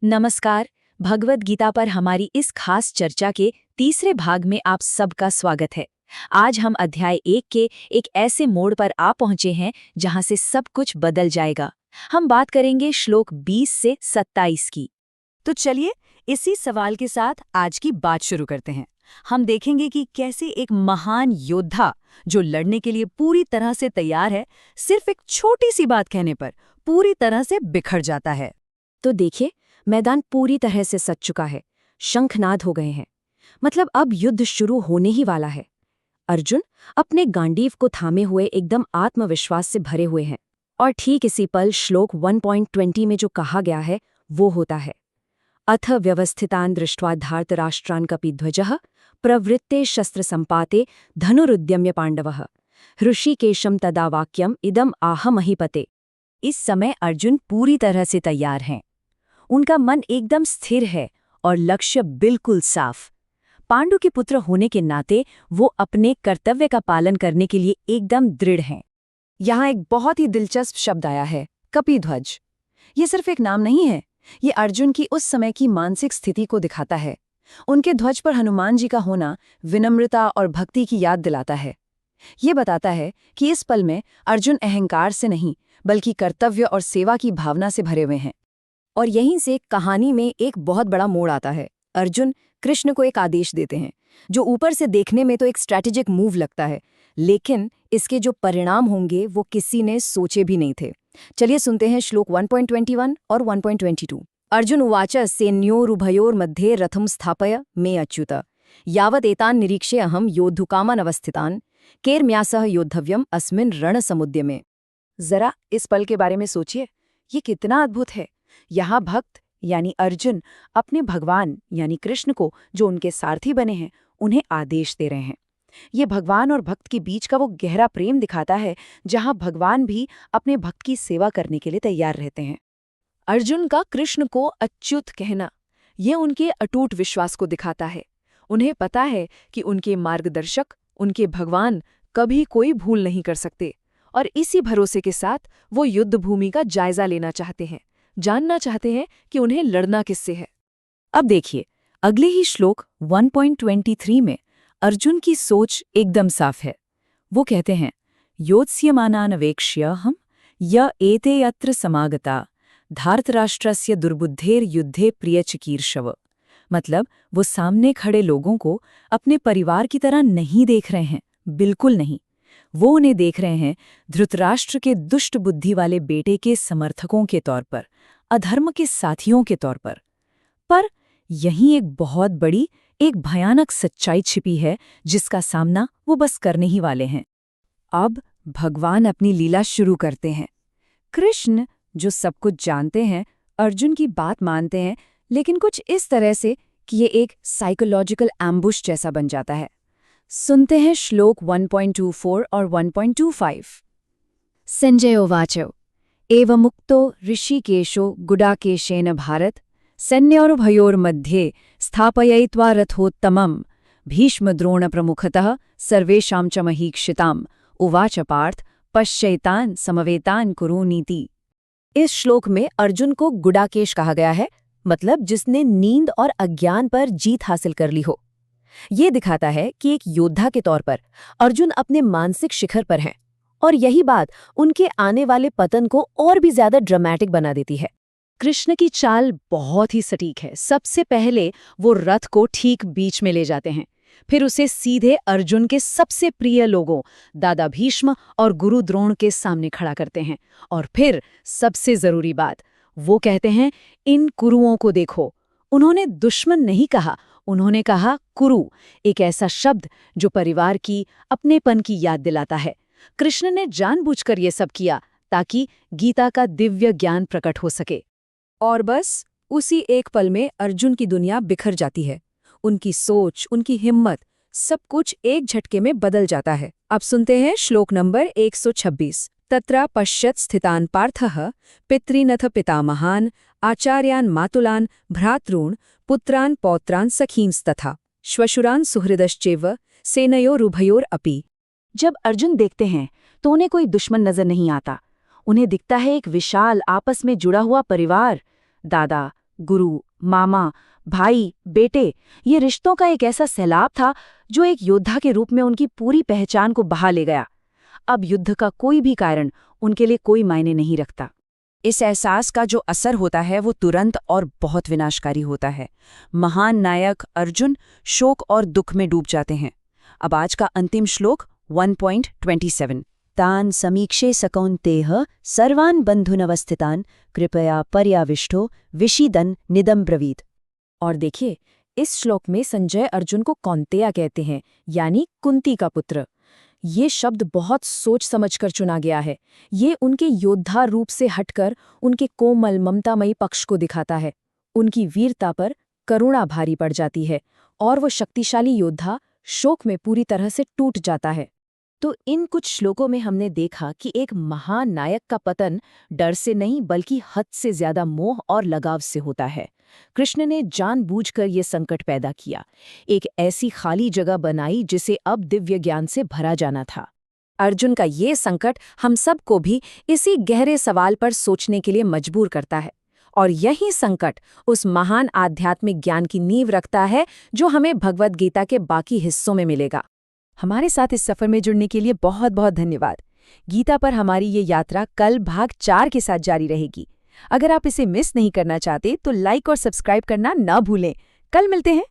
नमस्कार। भगवद गीता पर हमारी इस खास चर्चा के तीसरे भाग में आप सबका स्वागत है। आज हम अध्याय 1 के एक ऐसे मोड़ पर आ पहुंचे हैं जहां से सब कुछ बदल जाएगा। हम बात करेंगे श्लोक 20 से 27 की। तो चलिए इसी सवाल के साथ आज की बात शुरू करते हैं। हम देखेंगे कि कैसे एक महान योद्धा जो लड़ने के लिए पूरी तरह से तैयार है, सिर्फ एक छोटी सी बात कहने पर पूरी तरह से बिखर जाता है। तो देखिए, मैदान पूरी तरह से सज चुका है। शंखनाद हो गए हैं। मतलब अब युद्ध शुरू होने ही वाला है। अर्जुन अपने गांडीव को थामे हुए एकदम आत्मविश्वास से भरे हुए हैं। और ठीक इसी पल श्लोक 1.20 में जो कहा गया है वो होता है, अथ व्यवस्थितान् दृष्ट्वा धार्तराष्ट्रान् कपिध्वजः प्रवृत्ते शस्त्र संपाते धनुरुद्यम्य पांडवः हृषिकेशं तदा वाक्यम इदम आह महीपते। इस समय अर्जुन पूरी तरह से तैयार हैं। उनका मन एकदम स्थिर है और लक्ष्य बिल्कुल साफ। पांडु के पुत्र होने के नाते वो अपने कर्तव्य का पालन करने के लिए एकदम दृढ़ हैं। यहाँ एक बहुत ही दिलचस्प शब्द आया है, कपिध्वज। ये सिर्फ एक नाम नहीं है, ये अर्जुन की उस समय की मानसिक स्थिति को दिखाता है। उनके ध्वज पर हनुमान जी का होना विनम्रता और भक्ति की याद दिलाता है। ये बताता है कि इस पल में अर्जुन अहंकार से नहीं बल्कि कर्तव्य और सेवा की भावना से भरे हुए हैं। और यहीं से कहानी में एक बहुत बड़ा मोड़ आता है। अर्जुन कृष्ण को एक आदेश देते हैं जो ऊपर से देखने में तो एक स्ट्रैटेजिक मूव लगता है, लेकिन इसके जो परिणाम होंगे वो किसी ने सोचे भी नहीं थे। चलिए सुनते हैं श्लोक 1.21 और 1.22। अर्जुन उवाच सैन्योरुभयोर्मध्ये रथं स्थापय मे अच्युत यावत् एतान् निरीक्ष्य अहं योद्धुकामान् अवस्थितान् केर्म्यासः योद्धव्यम् अस्मिन् रणसमुद्यमे। जरा इस पल के बारे में सोचिए, ये कितना अद्भुत है। यहाँ भक्त यानी अर्जुन अपने भगवान यानी कृष्ण को, जो उनके सारथी बने हैं, उन्हें आदेश दे रहे हैं। ये भगवान और भक्त के बीच का वो गहरा प्रेम दिखाता है जहाँ भगवान भी अपने भक्त की सेवा करने के लिए तैयार रहते हैं। अर्जुन का कृष्ण को अच्युत कहना, ये उनके अटूट विश्वास को दिखाता है। उन्हें पता है कि उनके मार्गदर्शक, उनके भगवान कभी कोई भूल नहीं कर सकते, और इसी भरोसे के साथ वो युद्ध भूमि का जायजा लेना चाहते हैं, जानना चाहते हैं कि उन्हें लड़ना किससे है। अब देखिए, अगले ही श्लोक 1.23 में अर्जुन की सोच एकदम साफ है। वो कहते हैं, योत्स्यमानानवेक्ष्य हम य एते यत्र समागता धार्तराष्ट्रस्य दुर्बुद्धेर युद्धे प्रियचिकीर्षव। मतलब वो सामने खड़े लोगों को अपने परिवार की तरह नहीं देख रहे हैं, बिल्कुल नहीं। वो उन्हें देख रहे हैं धृतराष्ट्र के दुष्ट बुद्धि वाले बेटे के समर्थकों के तौर पर, अधर्म के साथियों के तौर पर यहीं एक बहुत बड़ी, एक भयानक सच्चाई छिपी है जिसका सामना वो बस करने ही वाले हैं। अब भगवान अपनी लीला शुरू करते हैं। कृष्ण जो सब कुछ जानते हैं, अर्जुन की बात मानते हैं, लेकिन कुछ इस तरह से कि ये एक साइकोलॉजिकल एम्बुश जैसा बन जाता है। सुनते हैं श्लोक 1.24 और 1.25। संजय उवाच एवमुक्तो ऋषिकेशो गुडाकेशेन भारत सैन्योरुभयोर्मध्ये स्थापयित्वा रथोत्तमम् भीष्मद्रोणप्रमुखतः सर्वेषां च महीक्षिताम् उवाच पार्थ पश्यैतान् समवेतान् कुरुनीति। इस श्लोक में अर्जुन को गुडाकेश कहा गया है, मतलब जिसने नींद और अज्ञान पर जीत हासिल कर ली हो। ये दिखाता है कि एक योद्धा के तौर पर अर्जुन अपने मानसिक शिखर पर हैं, और यही बात उनके आने वाले पतन को और भी ज्यादा ड्रामेटिक बना देती है। कृष्ण की चाल बहुत ही सटीक है। सबसे पहले वो रथ को ठीक बीच में ले जाते हैं, फिर उसे सीधे अर्जुन के सबसे प्रिय लोगों दादा भीष्म और गुरु द्रोण के सामने खड़ा करते हैं, और फिर सबसे जरूरी बात, वो कहते हैं, इन कुरुओं को देखो। उन्होंने दुश्मन नहीं कहा, उन्होंने कहा कुरु, एक ऐसा शब्द जो परिवार की, अपनेपन की याद दिलाता है। कृष्ण ने जानबूझकर ये सब किया ताकि गीता का दिव्य ज्ञान प्रकट हो सके। और बस उसी एक पल में अर्जुन की दुनिया बिखर जाती है। उनकी सोच, उनकी हिम्मत, सब कुछ एक झटके में बदल जाता है। अब सुनते हैं श्लोक नंबर 126। तत्र पश्यत् स्थितान् पार्थः पितॄनथ पितामहान् आचार्यान् मातुलान् भ्रातॄन् पुत्रान् पौत्रान् सखींस्तथा श्वशुरान् सुहृदश्चैव सेनयोरुभयोरपि। जब अर्जुन देखते हैं तो उन्हें कोई दुश्मन नजर नहीं आता। उन्हें दिखता है एक विशाल आपस में जुड़ा हुआ परिवार, दादा, गुरु, मामा, भाई, बेटे, ये रिश्तों का एक ऐसा सैलाब था जो एक योद्धा के रूप में उनकी पूरी पहचान को बहा ले गया। अब युद्ध का कोई भी कारण उनके लिए कोई मायने नहीं रखता। इस एहसास का जो असर होता है वो तुरंत और बहुत विनाशकारी होता है। महान नायक अर्जुन शोक और दुख में डूब जाते हैं। अब आज का अंतिम श्लोक 1.27 तान समीक्षे सकौन्तेह सर्वान् बन्धुनवस्थितान् कृपया पर्याविष्टो विषीदन निदम ब्रवीत। और देखिए, इस श्लोक में संजय अर्जुन को कौन्तेय कहते हैं, यानी कुंती का पुत्र। ये शब्द बहुत सोच समझकर चुना गया है। ये उनके योद्धा रूप से हटकर उनके कोमल ममतामयी पक्ष को दिखाता है। उनकी वीरता पर करुणा भारी पड़ जाती है और वो शक्तिशाली योद्धा शोक में पूरी तरह से टूट जाता है। तो इन कुछ श्लोकों में हमने देखा कि एक महान नायक का पतन डर से नहीं बल्कि हद से ज्यादा मोह और लगाव से होता है। कृष्ण ने जानबूझकर ये संकट पैदा किया, एक ऐसी खाली जगह बनाई जिसे अब दिव्य ज्ञान से भरा जाना था। अर्जुन का ये संकट हम सबको भी इसी गहरे सवाल पर सोचने के लिए मजबूर करता है। और यही संकट उस महान आध्यात्मिक ज्ञान की नींव रखता है जो हमें भगवद गीता के बाकी हिस्सों में मिलेगा। हमारे साथ इस सफर में जुड़ने के लिए बहुत बहुत धन्यवाद। गीता पर हमारी ये यात्रा कल भाग 4 के साथ जारी रहेगी। अगर आप इसे मिस नहीं करना चाहते तो लाइक और सब्सक्राइब करना न भूलें। कल मिलते हैं।